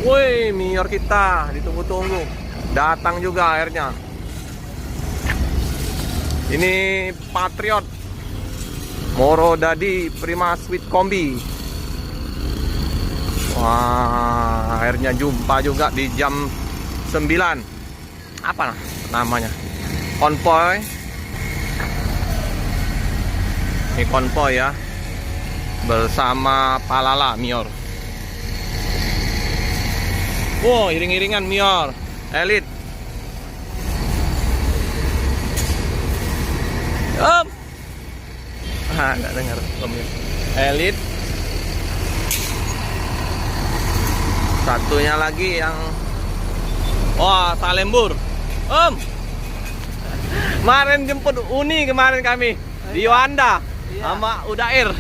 Woi, Mior kita ditunggu-tunggu. Datang juga airnya. Ini Patriot Moro Dadi Prima Sweet Kombi. Wah, akhirnya jumpa juga di jam 9. Apa namanya? Konvoy. Ini konvoy ya. Bersama Palala Mior. Wow, iring-iringan Mior Elite. Nggak dengar Elite. Satunya lagi yang Salembur. Kemarin jemput Uni kemarin kami di Yohanda sama Udair.